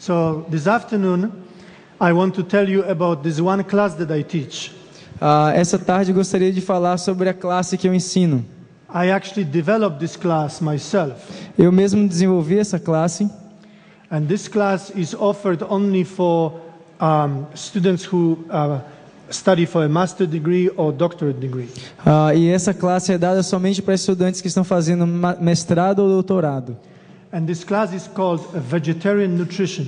So this afternoon, I want to tell you about this one class that I teach. Essa tarde eu gostaria de falar sobre a classe que eu ensino. I actually developed this class myself. Eu mesmo desenvolvi essa classe. And this class is offered only for students who study for a master degree or doctorate degree. E essa classe é dada somente para estudantes que estão fazendo mestrado ou doutorado. And this class is called Vegetarian Nutrition.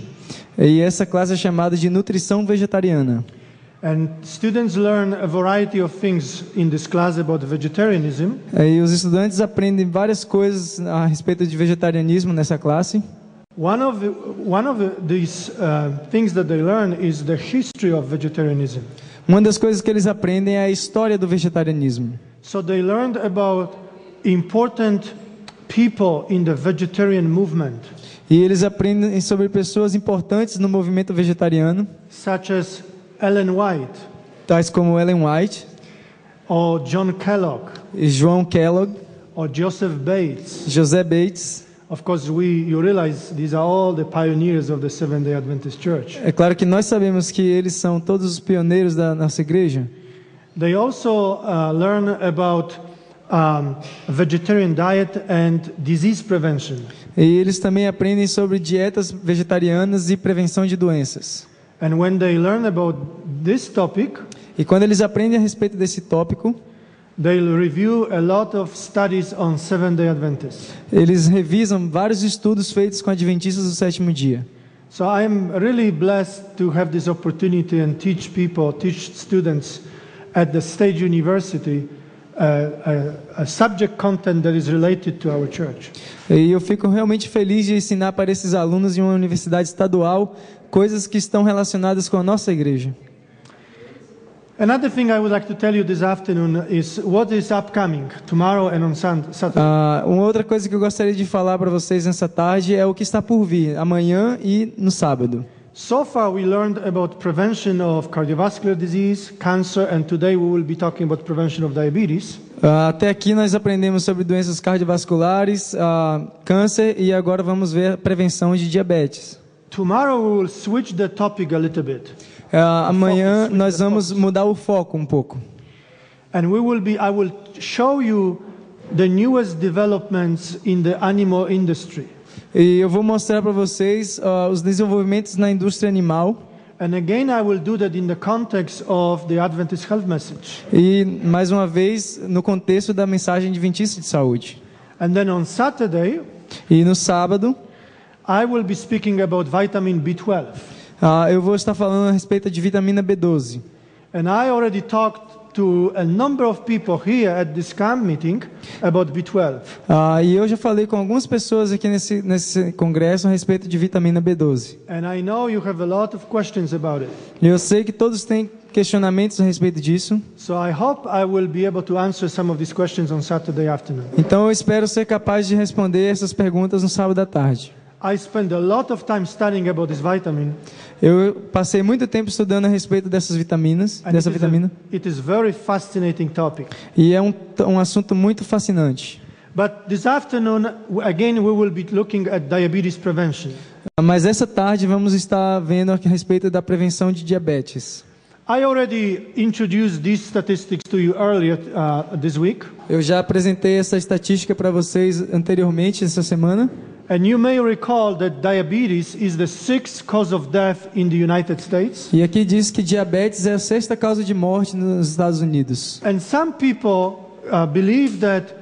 E essa classe é chamada de nutrição vegetariana. And students learn a variety of things in this class about vegetarianism. E os estudantes aprendem várias coisas a respeito de vegetarianismo nessa classe. One of these things that they learn is the history of vegetarianism. Uma das coisas que eles aprendem é a história do vegetarianismo. So they learned about important people in the vegetarian movement, E eles aprendem sobre pessoas importantes no movimento vegetariano, such as Ellen White tais como Ellen White, or John Kellogg João Kellogg, or Joseph Bates. José Bates. Of course, you realize these are all the pioneers of the Seventh-day Adventist Church. É claro que nós sabemos que eles são todos os pioneiros da nossa igreja. They also learn about vegetarian diet and disease prevention. E eles também aprendem sobre dietas vegetarianas e prevenção de doenças. And when they learn about this topic, E quando eles aprendem a respeito desse tópico, they'll review a lot of studies on Seventh-day Adventists. eles revisam vários estudos feitos com adventistas do sétimo dia. So I'm really blessed to have this opportunity and teach students at the State University a subject content that is related to our church. E eu fico realmente feliz de ensinar para esses alunos de uma universidade estadual coisas que estão relacionadas com a nossa igreja. Another thing I would like to tell you this afternoon is what is upcoming tomorrow and on Saturday. Uma outra coisa que eu gostaria de falar para vocês nessa tarde é o que está por vir, amanhã e no sábado. So far we learned about prevention of cardiovascular disease, cancer, and today we will be talking about prevention of diabetes. Até aqui nós aprendemos sobre doenças cardiovasculares, câncer, e agora vamos ver a prevenção de diabetes. Tomorrow we will switch the topic a little bit. Amanhã nós vamos mudar o foco um pouco. And I will show you the newest developments in the animal industry. E eu vou mostrar para vocês os desenvolvimentos na indústria animal. And again I will do that in the context of the Adventist Health Message. E mais uma vez no contexto da mensagem adventista de saúde. And then on Saturday, E no sábado, I will be speaking about vitamin B12. eu vou estar falando a respeito de vitamina B12. And I already talked to a number of people here at this camp meeting about B12. E eu já falei com algumas pessoas aqui nesse congresso a respeito de vitamina B12. And I know you have a lot of questions about it. E eu sei que todos têm questionamentos a respeito disso. So I hope I will be able to answer some of these questions on Saturday afternoon. Então eu espero ser capaz de responder essas perguntas no sábado à tarde. I spent a lot of time studying about this vitamin. Eu passei muito tempo estudando a respeito dessa vitamina. It is very fascinating topic. E é um assunto muito fascinante. But this afternoon, again, we will be looking at diabetes prevention. Mas essa tarde vamos estar vendo a respeito da prevenção de diabetes. I already introduced these statistics to you earlier this week. Eu já apresentei essa estatística para vocês anteriormente essa semana. And you may recall that diabetes is the 6th cause of death in the United States. E aqui diz que diabetes é a 6ª causa de morte nos Estados Unidos. And some people believe that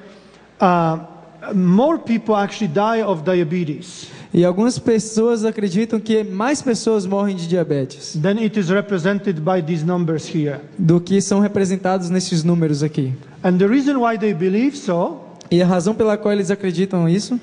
more people actually die of diabetes E algumas pessoas acreditam que mais pessoas morrem de diabetes than it is represented by these numbers here. do que são representados nesses números aqui. And the reason why they believe so, E a razão pela qual eles acreditam nisso,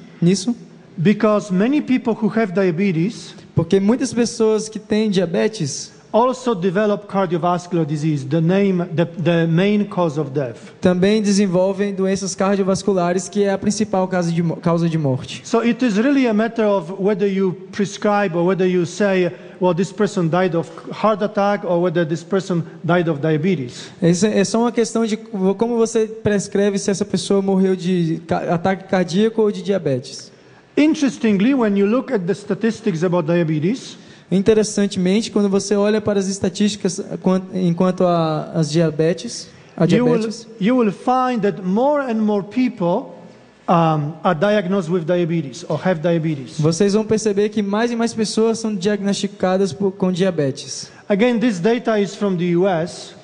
because many people who have diabetes porque muitas pessoas que têm diabetes also develop cardiovascular disease, the main cause of death. também desenvolvem doenças cardiovasculares, que é a principal causa de morte. So it is really a matter of whether you prescribe or whether you say, well, this person died of heart attack or whether this person died of diabetes. É só uma questão de como você prescreve se essa pessoa morreu de ataque cardíaco ou de diabetes. Interestingly, when you look at the statistics about diabetes, Interessantemente, quando você olha para as estatísticas enquanto a diabetes, you will find that more and more people are diagnosed with diabetes or have diabetes. vocês vão perceber que mais e mais pessoas são diagnosticadas com diabetes. Again, this data is from the US.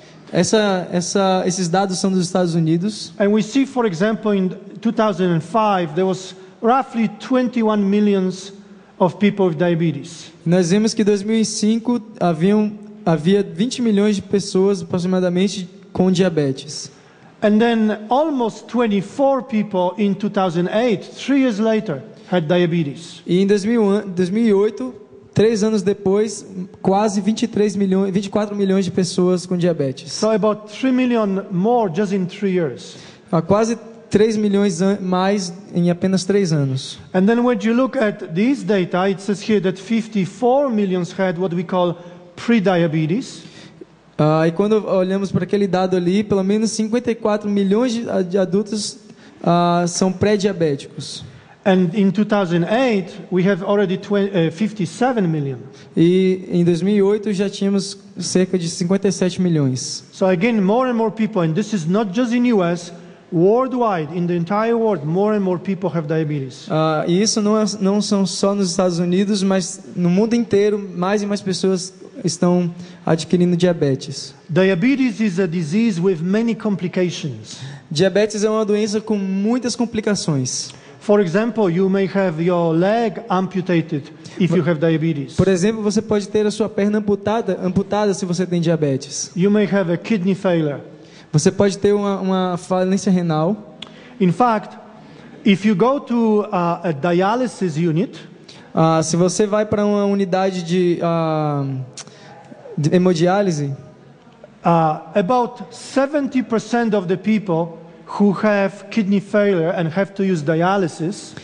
Esses dados são dos Estados Unidos. And we see, for example, in 2005, there was roughly 21 millions of people with diabetes. Nós vimos que em 2005 havia 20 milhões de pessoas aproximadamente com diabetes. And then almost 24 people in 2008, 3 years later, had diabetes. E em 2008, 3 anos depois, quase 24 milhões de pessoas com diabetes. So about 3 million more just in 3 years. Há quase 3 milhões mais em apenas 3 anos. And then when you look at these data, it says here that 54 millions had what we call pre-diabetes. E quando olhamos para aquele dado ali, pelo menos 54 milhões de adultos são pré-diabéticos. And in 2008, we have already 57 million. E em 2008 já tínhamos cerca de 57 milhões. So again, more and more people, and this is not just in US, worldwide, in the entire world, more and more people have diabetes. E isso não são só nos Estados Unidos, mas no mundo inteiro, mais e mais pessoas estão adquirindo diabetes. Diabetes is a disease with many complications. Diabetes é uma doença com muitas complicações. For example, you may have your leg amputated if you have diabetes. Por exemplo, você pode ter a sua perna amputada se você tem diabetes. You may have a kidney failure. Você pode ter uma falência renal. In fact, if you go to a dialysis unit, se você vai para uma unidade de hemodiálise, about 70% of the people who have kidney failure and have to use dialysis,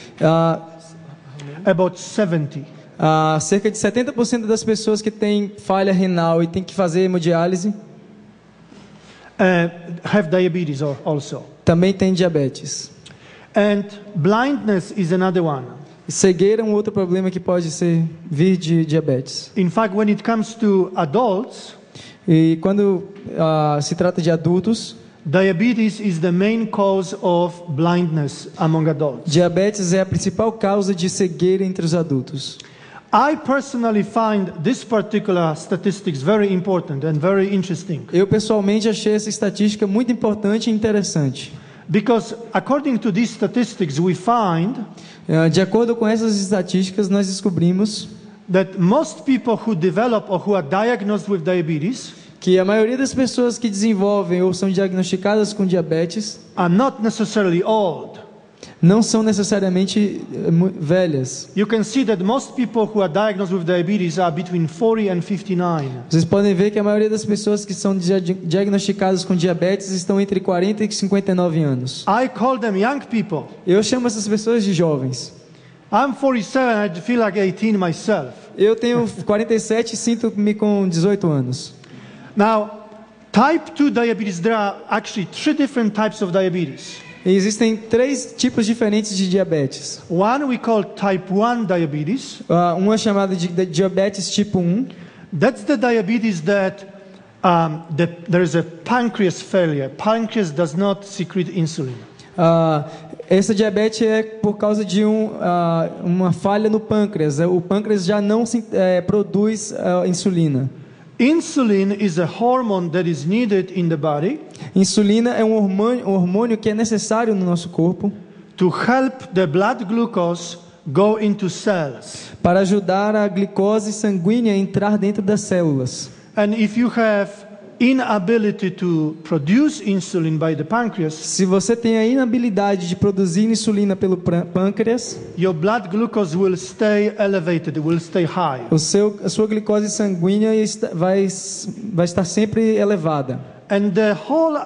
about 70. Cerca de 70% das pessoas que têm falha renal e têm que fazer hemodiálise have diabetes also. Também têm diabetes. And blindness is another one. Cegueira é um outro problema que pode vir de diabetes. In fact, when it comes to adults, e quando se trata de adultos, diabetes is the main cause of blindness among adults. Diabetes é a principal causa de cegueira entre os adultos. I personally find this particular statistics very important and very interesting. Eu pessoalmente achei essa estatística muito importante e interessante. Because according to these statistics we find de acordo com essas estatísticas nós descobrimos that most people who develop or who are diagnosed with diabetes que a maioria das pessoas que desenvolvem ou são diagnosticadas com diabetes are not necessarily old. Não são necessariamente velhas. You can see that most people who are diagnosed with diabetes are between 40 and 59. Vocês podem ver que a maioria das pessoas que são diagnosticadas com diabetes estão entre 40 e 59 anos. I call them young people. Eu chamo essas pessoas de jovens. I'm 47, I feel like 18 myself. Eu tenho 47 e sinto-me com 18 anos. Now, type 2 diabetes, there are actually 3 different types of diabetes. Existem 3 tipos diferentes de diabetes. One we call type 1 diabetes. Uma é chamada de diabetes tipo 1. That's the diabetes that there is a pancreas failure. Pancreas does not secrete insulin. Essa diabetes é por causa de uma falha no pâncreas. O pâncreas já não produz insulina. Insulin is a hormone that is needed in the body. Insulina é um hormônio que é necessário no nosso corpo to help the blood glucose go into cells. Para ajudar a glicose sanguínea a entrar dentro das células. And if you have inability to produce insulin by the pancreas, se você tem a inabilidade de produzir insulina pelo pâncreas, your blood glucose will stay elevated, will stay high. A sua glicose sanguínea vai estar sempre elevada. And the whole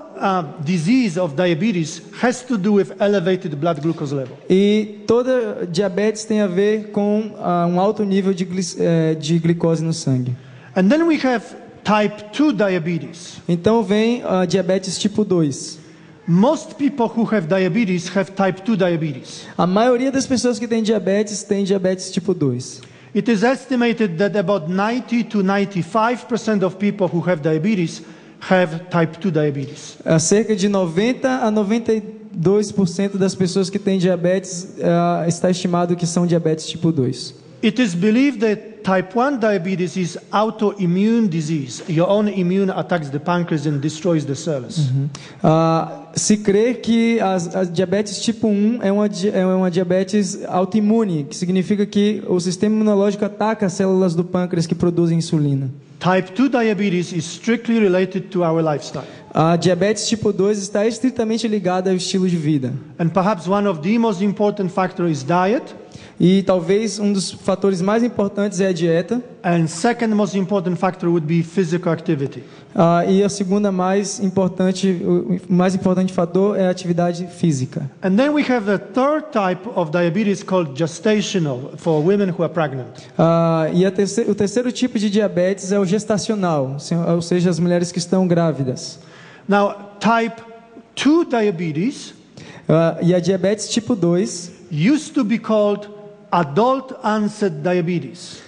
disease of diabetes has to do with elevated blood glucose level. E toda diabetes tem a ver com um alto nível de glicose no sangue. And then we have type 2 diabetes. Então vem a diabetes tipo 2. most people who have diabetes have type 2 diabetes. A maioria das pessoas que têm diabetes tem diabetes tipo 2. It is estimated that about 90 to 95% of people who have diabetes have type 2 diabetes. Cerca de 90 a 92% das pessoas que têm diabetes está estimado que são diabetes tipo 2. It is believed that type 1 diabetes is autoimmune disease. Your own immune attacks the pancreas and destroys the cells. Se crê que a diabetes tipo 1 é uma diabetes autoimune, que significa que o sistema imunológico ataca as células do pâncreas que produzem insulina. Type 2 diabetes is strictly related to our lifestyle. A diabetes tipo 2 está estritamente ligada ao estilo de vida. And perhaps one of the most important factors is diet. E talvez um dos fatores mais importantes é a dieta. And second most important factor would be physical activity. E a segunda o mais importante fator é a atividade física. And then we have the third type of diabetes called gestational for women who are pregnant. O terceiro tipo de diabetes é o gestacional, ou seja, as mulheres que estão grávidas. Now, type 2 diabetes e a diabetes tipo 2 used to be called adult onset diabetes.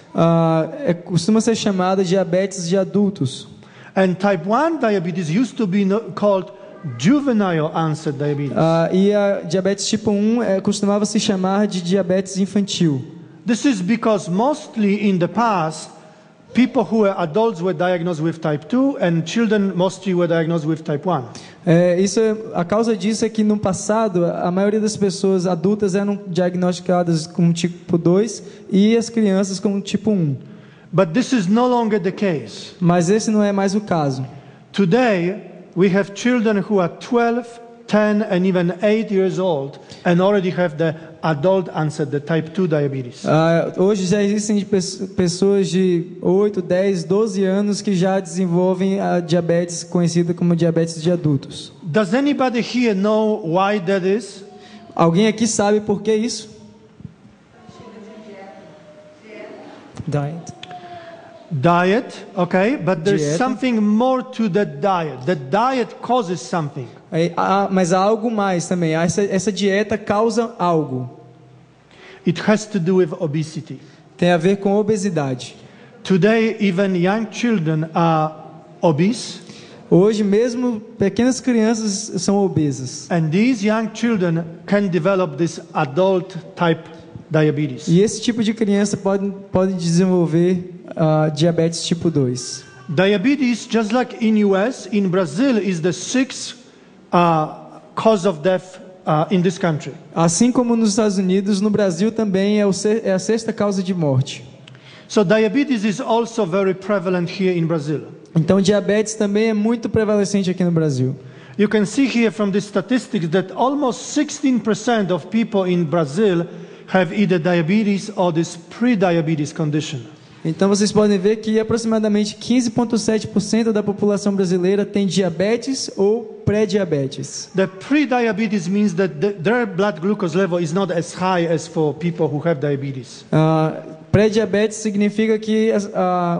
Costuma ser chamada de diabetes de adultos. And type 1 diabetes used to be called juvenile onset diabetes. E a diabetes tipo 1 costumava se chamar de diabetes infantil. This is because mostly in the past, people who were adults were diagnosed with type 2 and children mostly were diagnosed with type 1. A causa disso é que no passado a maioria das pessoas adultas eram diagnosticadas com tipo 2 e as crianças com tipo 1. But this is no longer the case. Mas esse não é mais o caso. Today we have children who are 12, 10 and even 8 years old and already have the adult onset, the type 2 diabetes. Hoje já existem pessoas de 8, 10, 12 anos que já desenvolvem a diabetes conhecida como diabetes de adultos. Does anybody here know why that is? Alguém aqui sabe por que isso? Diet, okay, but there's Dieta. something more to that diet. The diet causes something. Mas há algo mais também. Essa dieta causa algo. It has to do with obesity. Tem a ver com obesidade. Today, even young children are obese. Hoje mesmo pequenas crianças são obesas. And these young children can develop this adult type diabetes. E esse tipo de criança pode desenvolver diabetes tipo 2. Diabetes, just like in US, in Brazil, is the sixth cause of death in this country. Assim como nos Estados Unidos, no Brasil também é a sexta causa de morte. So diabetes is also very prevalent here in Brazil. Então diabetes também é muito prevalecente aqui no Brasil. You can see here from the statistics that almost 16% of people in Brazil have either diabetes or this pre-diabetes condition. Então vocês podem ver que aproximadamente 15,7% da população brasileira tem diabetes ou pré-diabetes. The pre-diabetes means that their blood glucose level is not as high as for people who have diabetes. Pré-diabetes significa que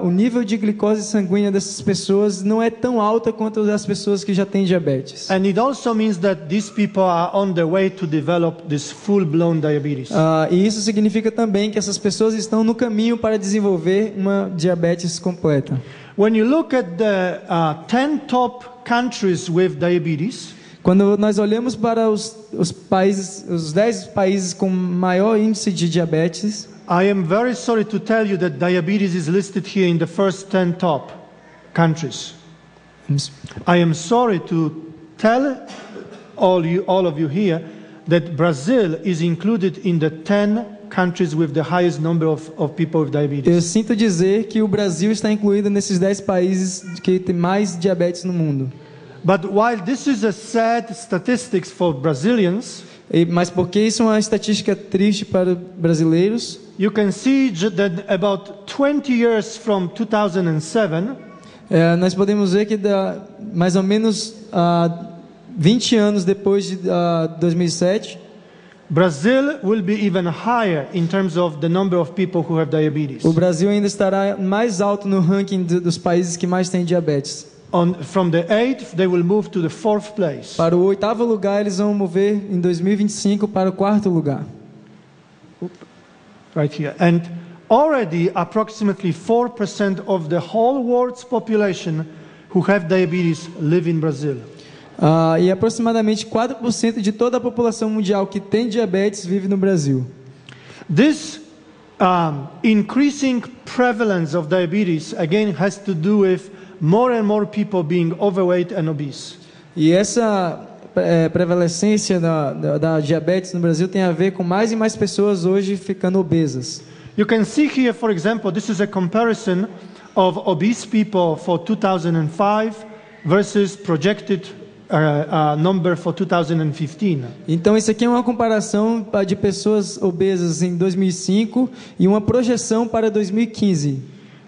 o nível de glicose sanguínea dessas pessoas não é tão alta quanto das pessoas que já têm diabetes. And it also means that these people are on their way to develop this full-blown diabetes. E isso significa também que essas pessoas estão no caminho para desenvolver uma diabetes completa. When you look at the 10 top countries with diabetes, quando nós olhamos para os 10 países com maior índice de diabetes, I am very sorry to tell you that diabetes is listed here in the first 10 top countries. I am sorry to tell all of you here that Brazil is included in the 10 countries with the highest number of people with diabetes. Eu sinto dizer que o Brasil está incluído nesses 10 países que tem mais diabetes no mundo. But while this is a sad statistics for Brazilians, mas porque isso é uma estatística triste para brasileiros, you can see that about 20 years from 2007, nós podemos ver que mais ou menos 20 anos depois de 2007, Brazil will be even higher in terms of the number of people who have diabetes. O Brasil ainda estará mais alto no ranking dos países que mais têm diabetes. from the 8th, they will move to the 4th place. Para o 8º lugar, eles vão mover em 2025 para o 4º lugar. Right here. And already approximately 4% of the whole world's population who have diabetes live in Brazil. E aproximadamente 4% de toda a população mundial que tem diabetes vive no Brasil. This increasing prevalence of diabetes again has to do with more and more people being overweight and obese. E essa prevalecência da diabetes no Brasil tem a ver com mais e mais pessoas hoje ficando obesas. You can see here, for example, this is a comparison of obese people for 2005 versus projected number for 2015. Então isso aqui é uma comparação de pessoas obesas em 2005 e uma projeção para 2015.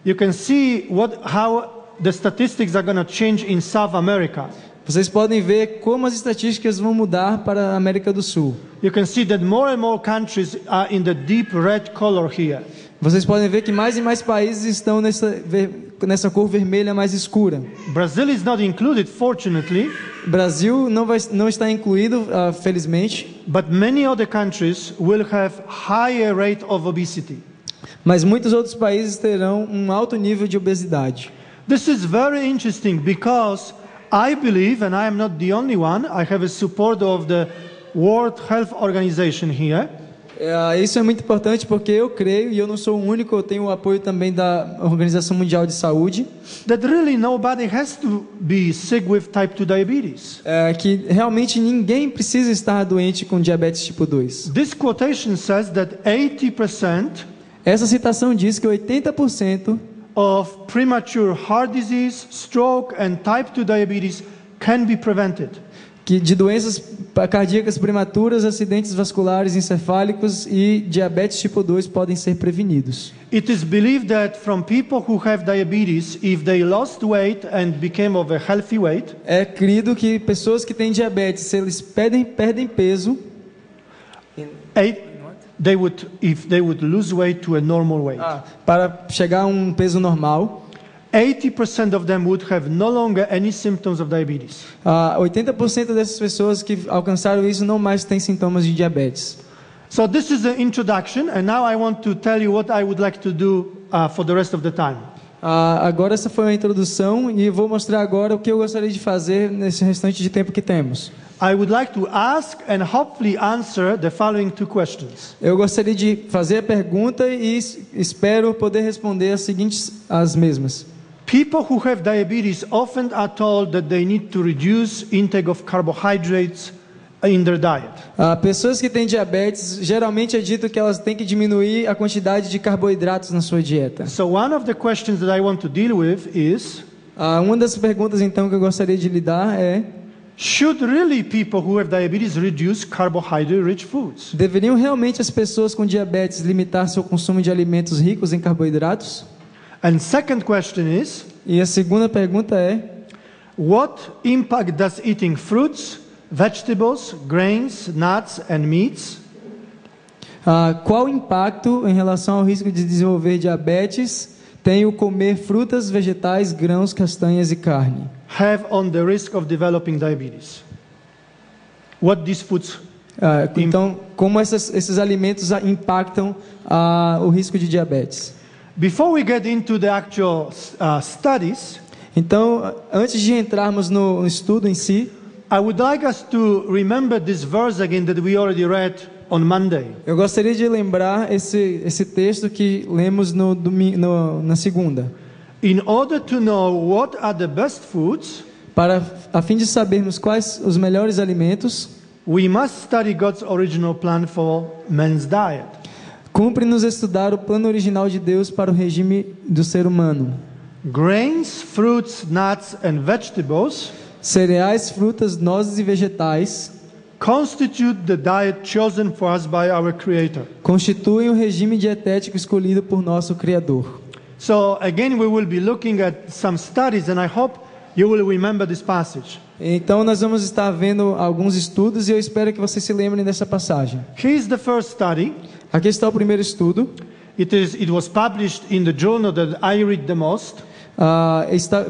You can see how the statistics are going to change in South America. Vocês podem ver como as estatísticas vão mudar para a América do Sul. You can see that more and more countries are in the deep red color here. Vocês podem ver que mais e mais países estão nessa cor vermelha mais escura. Brazil is not included, fortunately. Brasil não está incluído, felizmente. But many other countries will have higher rate of obesity. Mas muitos outros países terão um alto nível de obesidade. This is very interesting because I believe, and I am not the only one, I have a support of the World Health Organization here. Isso é muito importante porque eu creio, e eu não sou o único, eu tenho o apoio também da Organização Mundial de Saúde. That really nobody has to be sick with type 2 diabetes. Que realmente ninguém precisa estar doente com diabetes tipo 2. This quotation says that 80% Essa citação diz que 80% of premature heart disease, stroke and type 2 diabetes can be prevented. Que de doenças cardíacas prematuras, acidentes vasculares encefálicos e diabetes tipo 2 podem ser prevenidos. It is believed that from people who have diabetes, if they lost weight and became of a healthy weight, É crido que pessoas que têm diabetes, se eles perdem peso, if they would lose weight to a normal weight, para chegar a um peso normal, 80% of them would have no longer any symptoms of diabetes. 80% dessas pessoas que alcançaram isso não mais têm sintomas de diabetes. So this is the introduction, and now I want to tell you what I would like to do for the rest of the time. Agora essa foi a introdução e vou mostrar agora o que eu gostaria de fazer nesse restante de tempo que temos. I would like to ask and hopefully answer the following two questions. Eu gostaria de fazer a pergunta e espero poder responder as mesmas. People who have diabetes often are told that they need to reduce intake of carbohydrates in their diet. Pessoas que têm diabetes, geralmente é dito que elas têm que diminuir a quantidade de carboidratos na sua dieta. So one of the questions that I want to deal with is, Uma das perguntas então que eu gostaria de lidar é: should really people who have diabetes reduce carbohydrate-rich foods? deveriam realmente as pessoas com diabetes limitar seu consumo de alimentos ricos em carboidratos? And second question is, E a segunda pergunta é: what impact does eating fruits, vegetables, grains, nuts and meats qual o impacto em relação ao risco de desenvolver diabetes tem o comer frutas, vegetais, grãos, castanhas e carne? have on the risk of developing diabetes? What these foods Então, como esses alimentos impactam o risco de diabetes? Before we get into the actual studies, Então, antes de entrarmos no estudo em si, I would like us to remember this verse again that we already read on Monday. eu gostaria de lembrar esse texto que lemos na segunda. In order to know what are the best foods, A fim de sabermos quais os melhores alimentos, we must study God's original plan for man's diet. cumpre-nos estudar o plano original de Deus para o regime do ser humano. Grains, fruits, nuts and vegetables Cereais, frutas, nozes e vegetais constitute the diet chosen for us by our Creator. constituem o regime dietético escolhido por nosso Criador. So again, we will be looking at some studies, and I hope you will remember this passage. Então nós vamos estar vendo alguns estudos e eu espero que vocês se lembrem dessa passagem. Here's the first study. Aqui está o primeiro estudo. It was published in the journal that I read the most.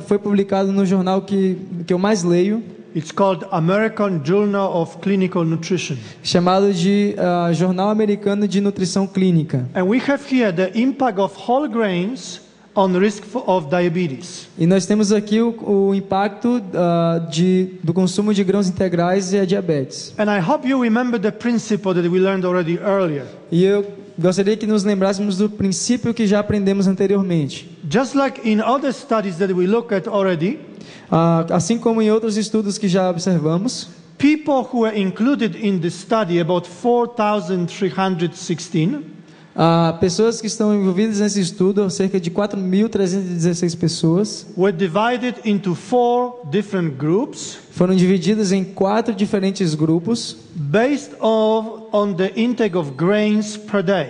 Foi publicado no jornal que eu mais leio, It's called American Journal of Clinical Nutrition. chamado de Jornal Americano de Nutrição Clínica. And we have here the impact of whole grains on risk of diabetes. E nós temos aqui o impacto do consumo de grãos integrais e a diabetes. And I hope you remember the principle that we learned already earlier. E eu gostaria que nos lembrássemos do princípio que já aprendemos anteriormente. Just like in other studies that we look at already, Assim como em outros estudos que já observamos, people who were included in the study, about 4,316, pessoas que estão envolvidas nesse estudo, cerca de 4.316 pessoas, were divided into 4 different groups foram divididas em 4 diferentes grupos, based on the intake of grains per day.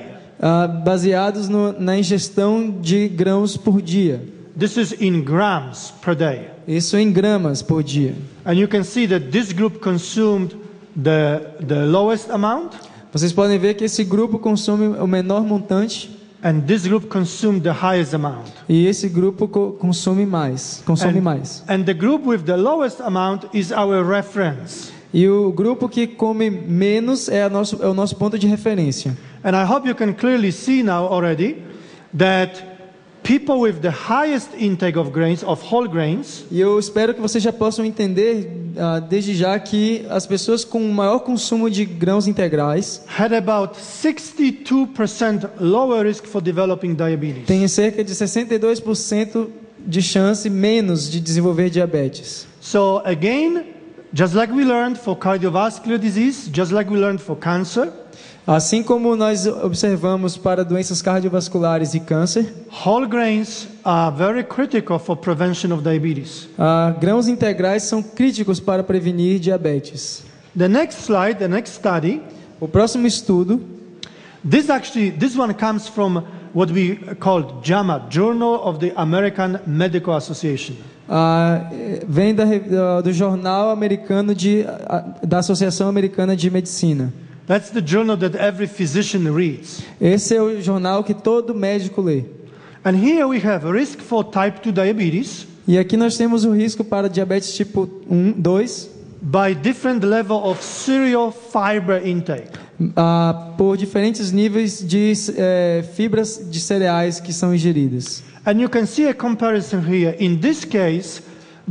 baseados na ingestão de grãos por dia. This is in grams per day. Isso em gramas por dia. And you can see that this group consumed the lowest amount, Vocês podem ver que esse grupo consome o menor montante and this group consumed the highest amount. e esse grupo consome mais. And the group with the lowest amount is our reference. E o grupo que come menos é o nosso ponto de referência. And I hope you can clearly see now already that people with the highest intake of grains, of whole grains, E eu espero que vocês já possam entender desde já que as pessoas com maior consumo de grãos integrais had about 62% lower risk for developing diabetes. têm cerca de 62% de chance menos de desenvolver diabetes. So again, just like we learned for cardiovascular disease, just like we learned for cancer, Assim como nós observamos para doenças cardiovasculares e câncer, whole grains are very critical for prevention of diabetes. Grãos integrais são críticos para prevenir diabetes. The next slide, the next study, O próximo estudo, this one comes from what we call JAMA, Journal of the American Medical Association. vem do Jornal Americano da Associação Americana de Medicina. That's the journal that every physician reads. Esse é o jornal que todo médico lê. And here we have a risk for type 2 diabetes E aqui nós temos o risco para diabetes tipo 1, 2, by different level of cereal fiber intake. por diferentes níveis de fibras de cereais que são ingeridas. And you can see a comparison here. In this case,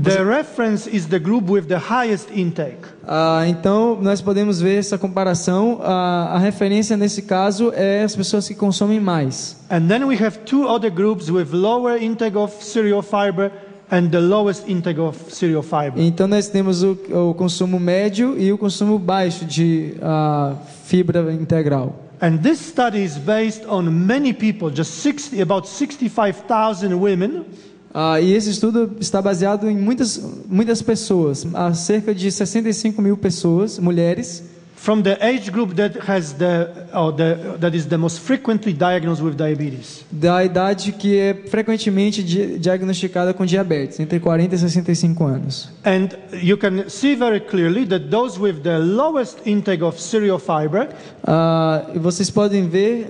the reference is the group with the highest intake. Então nós podemos ver essa comparação. A referência nesse caso é as pessoas que consomem mais. And then we have 2 other groups with lower intake of cereal fiber and the lowest intake of cereal fiber. Então nós temos o consumo médio e o consumo baixo de fibra integral. And this study is based on many people, about 65,000 women. E esse estudo está baseado em muitas pessoas, cerca de 65.000 pessoas, mulheres, from the age group that is the most frequently diagnosed with diabetes. da idade que é frequentemente diagnosticada com diabetes, entre 40 e 65 anos. And you can see very clearly that those with the lowest intake of cereal fiber E vocês podem ver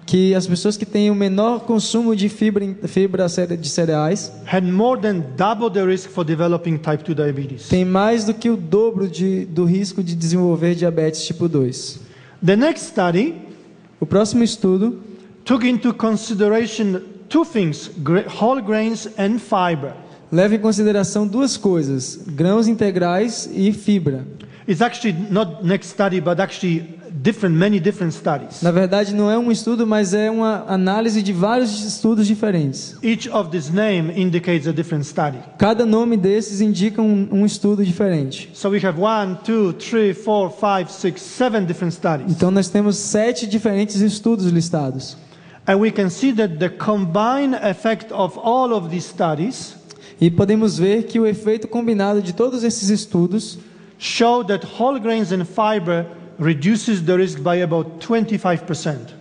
que as pessoas que têm o menor consumo de fibra de cereais had more than double the risk for developing type 2 diabetes. têm mais do que o dobro do risco de desenvolver diabetes tipo 2. The next study O próximo estudo took into consideration 2 things, whole grains and fiber. leva em consideração 2 coisas: grãos integrais e fibra. It's actually not next study, but actually many different studies. Na verdade, não é um estudo, mas é uma análise de vários estudos diferentes. Each of this name indicates a different study. Cada nome desses indica um estudo diferente. So we have 1, 2, 3, 4, 5, 6, 7 different studies. Então nós temos 7 diferentes estudos listados. And we can see that the combined effect of all of these studies E podemos ver que o efeito combinado de todos esses estudos show that whole grains and fiber reduces the risk by about 25%.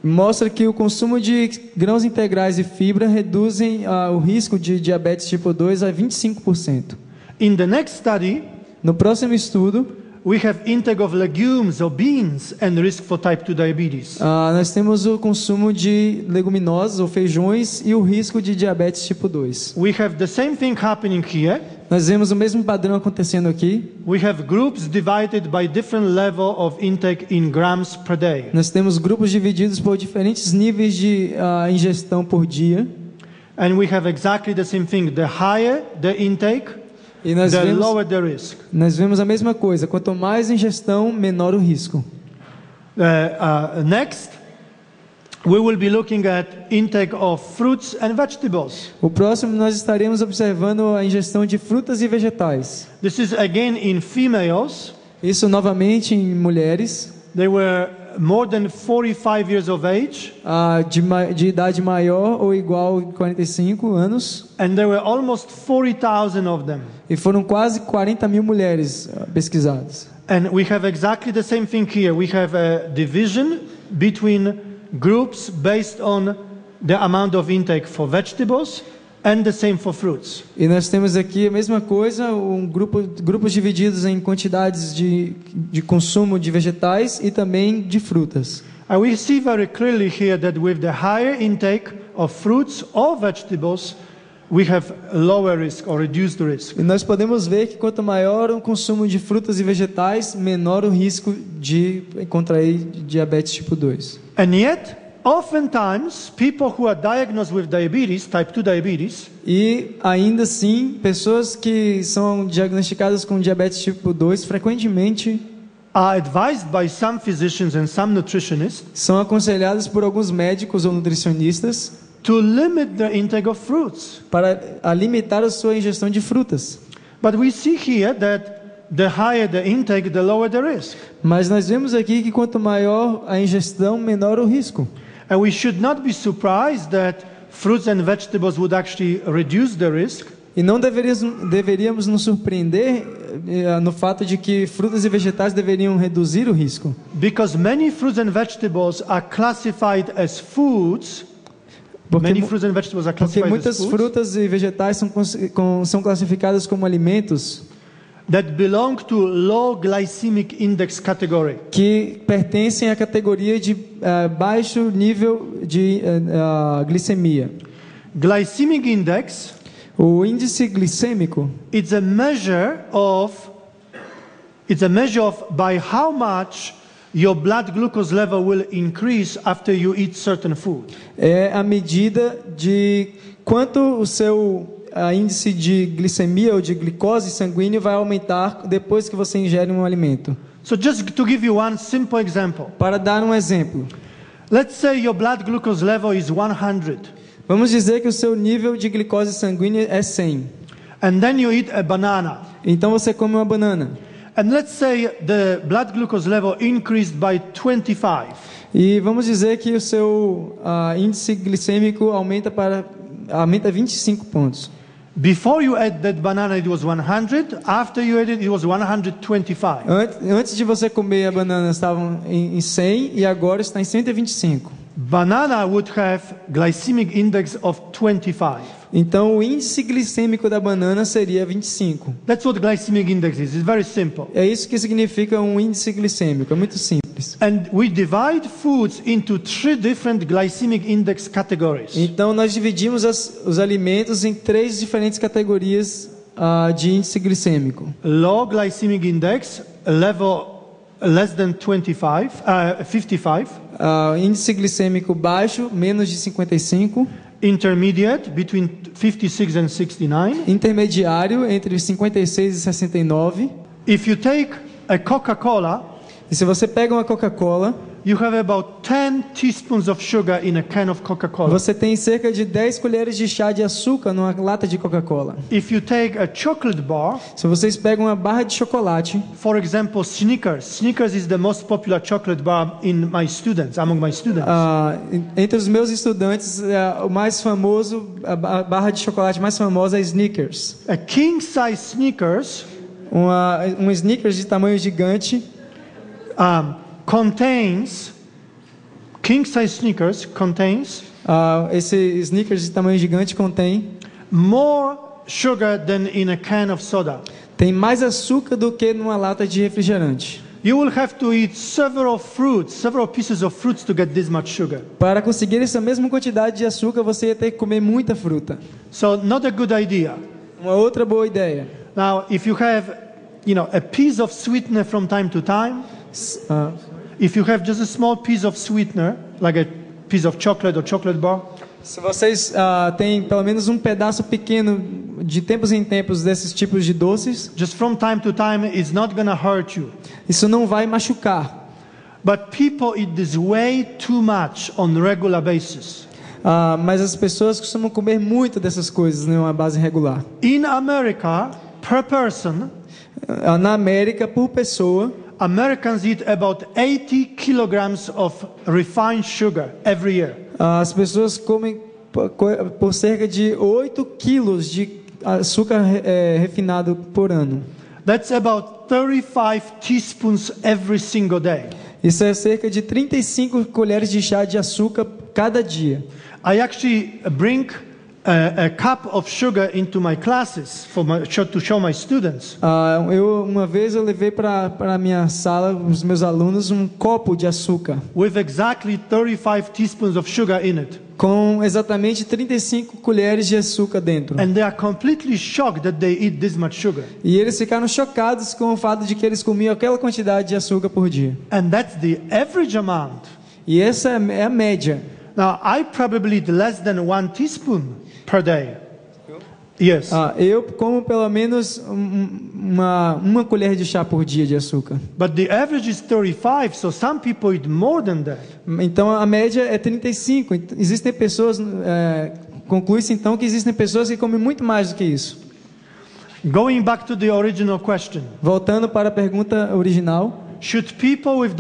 mostra que o consumo de grãos integrais e fibra reduzem o risco de diabetes tipo 2 a 25%. In the next study, No próximo estudo, we have intake of legumes or beans and risk for type 2 diabetes. Nós temos o consumo de leguminosas ou feijões e o risco de diabetes tipo 2. We have the same thing happening here. Nós vemos o mesmo padrão acontecendo aqui. We have groups divided by different level of intake in grams per day. Nós temos grupos divididos por diferentes níveis de ingestão por dia. And we have exactly the same thing. The higher the intake, E nós the lower the risk. vemos a mesma coisa. Quanto mais ingestão, menor o risco. Next, we will be looking at intake of fruits and vegetables. O próximo nós estaremos observando a ingestão de frutas e vegetais. This is again in females. Isso novamente em mulheres They were more than 45 years of age, de idade maior ou igual a 45 anos. and there were almost 40,000 of them. E foram quase 40 mil mulheres pesquisadas. And we have exactly the same thing here. We have a division between groups based on the amount of intake for vegetables and the same for fruits. E nós temos aqui a mesma coisa, grupos divididos em quantidades de consumo de vegetais e também de frutas. And we see very clearly here that with the higher intake of fruits or vegetables, we have lower risk or reduced risk. E nós podemos ver que quanto maior o consumo de frutas e vegetais, menor o risco de contrair diabetes tipo 2. And yet, oftentimes, people who are diagnosed with diabetes, type 2 diabetes, E ainda assim, pessoas que são diagnosticadas com diabetes tipo 2 frequentemente are advised by some physicians and some nutritionists são aconselhadas por alguns médicos ou nutricionistas to limit the intake of fruits. para limitar a sua ingestão de frutas. But we see here that the higher the intake, the lower the risk. Mas nós vemos aqui que quanto maior a ingestão, menor o risco. And we should not be surprised that fruits and vegetables would actually reduce the risk, E não deveríamos nos surpreender no fato de que frutas e vegetais deveriam reduzir o risco. because many fruits and vegetables are classified as foods. Porque, Many fruits and vegetables are classified as muitas foods frutas e vegetais são classificadas como alimentos that belong to low glycemic index category. que pertencem à categoria de baixo nível de glicemia. Glycemic index, O índice glicêmico it's a measure of by how much your blood glucose level will increase after you eat certain food. é a medida de quanto o seu índice de glicemia ou de glicose sanguíneo vai aumentar depois que você ingere um alimento. So just to give you one simple example. Para dar um exemplo, Let's say your blood glucose level is 100, vamos dizer que o seu nível de glicose sanguínea é 100. and then you eat a banana. Então você come uma banana. And let's say the blood glucose level increased by 25. E vamos dizer que o seu índice glicêmico aumenta 25 pontos. Before you ate that banana, it was 100. After you ate it, it was 125. Antes de você comer a banana estavam em 100 e agora está em 125. Banana would have glycemic index of 25. Então o índice glicêmico da banana seria 25. That's what glycemic index is. It's very simple. É isso que significa um índice glicêmico, é muito simples. And we divide foods into 3 different glycemic index categories. Então nós dividimos os alimentos em 3 diferentes categorias de índice glicêmico. Low glycemic index, level less than 55. Índice glicêmico baixo, menos de 55. Intermediate, between 56 and 69. Intermediário, entre 56 e 69. If you take a Coca-Cola, E se você pega uma Coca-Cola, you have about 10 teaspoons of sugar in a can of Coca-Cola. você tem cerca de 10 colheres de chá de açúcar numa lata de Coca-Cola. If you take a chocolate bar, Se vocês pegam uma barra de chocolate, for example, Snickers. Snickers is the most popular chocolate bar among my students. entre os meus estudantes, o mais famoso, a barra de chocolate mais famosa é Snickers. A king size Snickers Um Snickers de tamanho gigante contains esse esse Snickers de tamanho gigante contém more sugar than in a can of soda. Tem mais açúcar do que numa lata de refrigerante. You will have to eat several pieces of fruits to get this much sugar. Para conseguir essa mesma quantidade de açúcar, você ia ter que comer muita fruta. So not a good idea. Uma outra boa ideia. Now, if you have, a piece of sweetener from time to time, if you have just a small piece of sweetener, like a piece of chocolate or chocolate bar, Se vocês têm pelo menos um pedaço pequeno de tempos em tempos desses tipos de doces, just from time to time, it's not going to hurt you. isso não vai machucar. But people eat this way too much on a regular basis. Mas as pessoas costumam comer muito dessas coisas em uma base regular. In America, per person, Na América, por pessoa, Americans eat about 80 kilograms of refined sugar every year. as pessoas comem por cerca de 8 quilos de açúcar refinado por ano. That's about 35 teaspoons every single day. Isso é cerca de 35 colheres de chá de açúcar cada dia. I actually bring a cup of sugar into my classes to show my students. Uma vez eu levei para a minha sala, os meus alunos, um copo de açúcar With exactly 35 teaspoons of sugar in it. com exatamente 35 colheres de açúcar dentro. And they are completely shocked that they eat this much sugar. E eles ficaram chocados com o fato de que eles comiam aquela quantidade de açúcar por dia. And that's the average amount. E essa é a média. Now, I probably eat less than 1 teaspoon per day. Yes. Eu como pelo menos uma colher de chá por dia de açúcar. But the average is 35, so some people eat more than that. Então a média é 35. Existem pessoas, conclui-se então que existem pessoas que comem muito mais do que isso. Going back to the original question. Voltando para a pergunta original, Should people with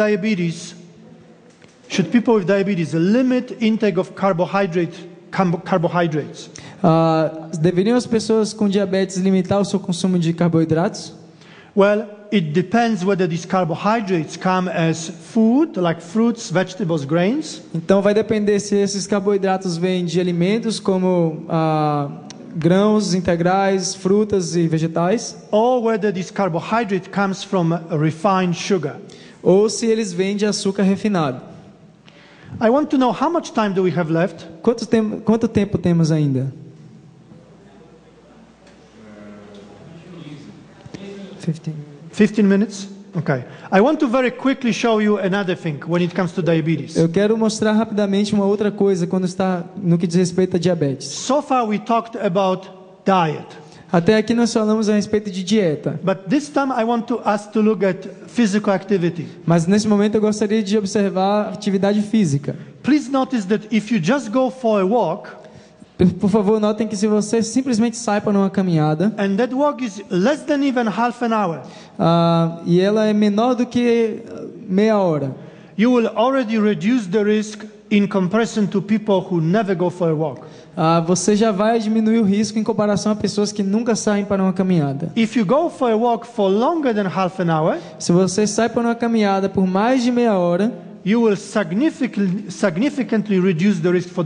diabetes limit intake of carbohydrates? Deveriam as pessoas com diabetes limitar o seu consumo de carboidratos? Well, it depends whether these carbohydrates come as food, like fruits, vegetables, grains, Então vai depender se esses carboidratos vêm de alimentos como grãos integrais, frutas e vegetais, or whether this carbohydrate comes from refined sugar. ou se eles vêm de açúcar refinado. I want to know how much time do we have left? Quanto tempo temos ainda? 15 minutes? Okay. I want to very quickly show you another thing when it comes to diabetes. Eu quero mostrar rapidamente uma outra coisa quando está no que diz respeito a diabetes. So far we talked about diet. Até aqui nós falamos a respeito de dieta, But this time I want us to look at physical activity. mas nesse momento eu gostaria de observar atividade física. Please notice that if you just go for a walk, Por favor, notem que se você simplesmente sai para uma caminhada, and that walk is less than even half an hour, e ela é menor do que meia hora, you will already reduce the risk in comparison to people who never go for a walk. Você já vai diminuir o risco em comparação a pessoas que nunca saem para uma caminhada. If you go for a walk for longer than half an hour, Se você sai para uma caminhada por mais de meia hora, you will significantly reduce the risk for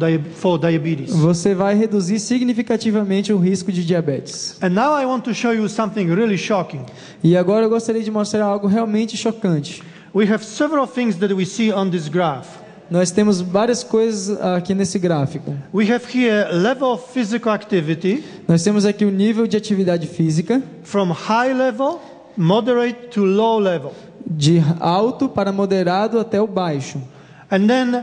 diabetes. você vai reduzir significativamente o risco de diabetes. And now I want to show you something really shocking. E agora eu gostaria de mostrar algo realmente chocante. We have several things that we see on this graph. Nós temos várias coisas aqui nesse gráfico. We have here level of physical activity Nós temos aqui o nível de atividade física, from high level, moderate to low level. de alto para moderado até o baixo. And then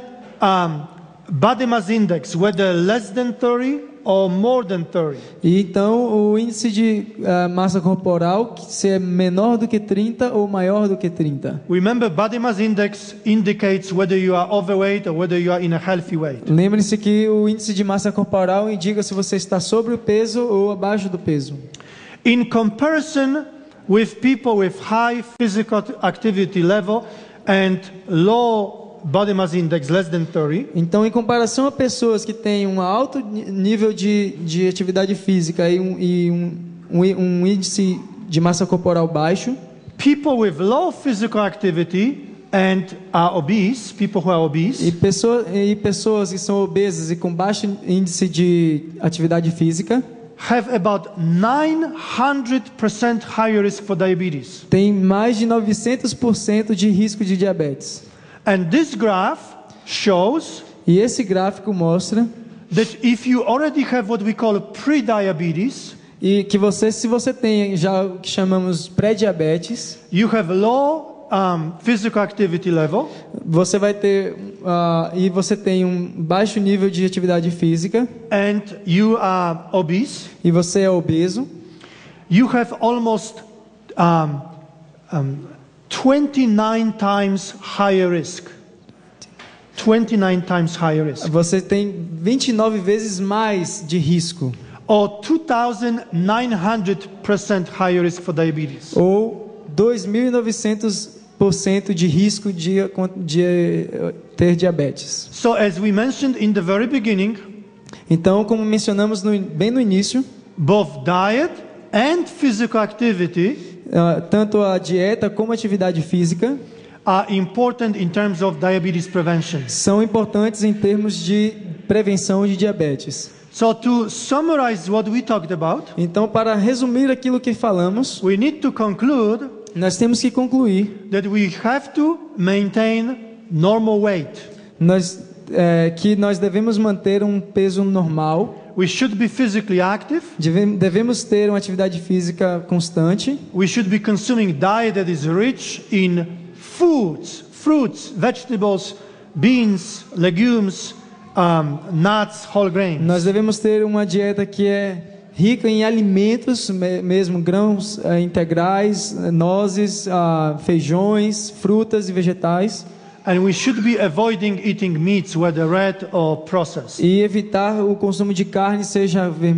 body mass index, whether less than 30 or more than 30. E então o índice de massa corporal, que se é menor do que 30 ou maior do que 30. Remember, body mass index indicates whether you are overweight or whether you are in a healthy weight. Lembre-se que o índice de massa corporal indica se você está sobre o peso ou abaixo do peso. In comparison with people with high physical activity level and low body mass index less than 30, Então, em comparação a pessoas que têm um alto nível de atividade física e um índice de massa corporal baixo, people with low physical activity and are obese, people who are obese, e pessoas que são obesas e com baixo índice de atividade física, have about 900% higher risk for diabetes. tem mais de 900% de risco de diabetes. And this graph shows E esse gráfico mostra that if you already have what we call pre-diabetes, e que se você tem já o que chamamos pré-diabetes, you have low physical activity level, você vai ter e você tem um baixo nível de atividade física and you are obese, e você é obeso, you have almost 29 times higher risk. 29 times higher risk. você tem 29 vezes mais de risco, Or 2,900% higher risk for diabetes. ou 2.900% de risco de ter diabetes. So as we mentioned in the very beginning, Então, como mencionamos bem no início, both diet and physical activity tanto a dieta como a atividade física are important in terms of diabetes prevention. são importantes em termos de prevenção de diabetes. So to summarize what we talked about, Então, para resumir aquilo que falamos, we need to conclude nós temos que concluir that we have to maintain normal weight. que nós devemos manter um peso normal, We should be physically active. devemos ter uma atividade física constante, We should be consuming diet that is rich in foods, fruits, vegetables, beans, legumes, nuts, whole grains. nós devemos ter uma dieta que é rica em alimentos, mesmo grãos integrais, nozes, feijões, frutas e vegetais, And we should be avoiding eating meats, whether red or processed. e evitar o consumo de carne, seja vermelha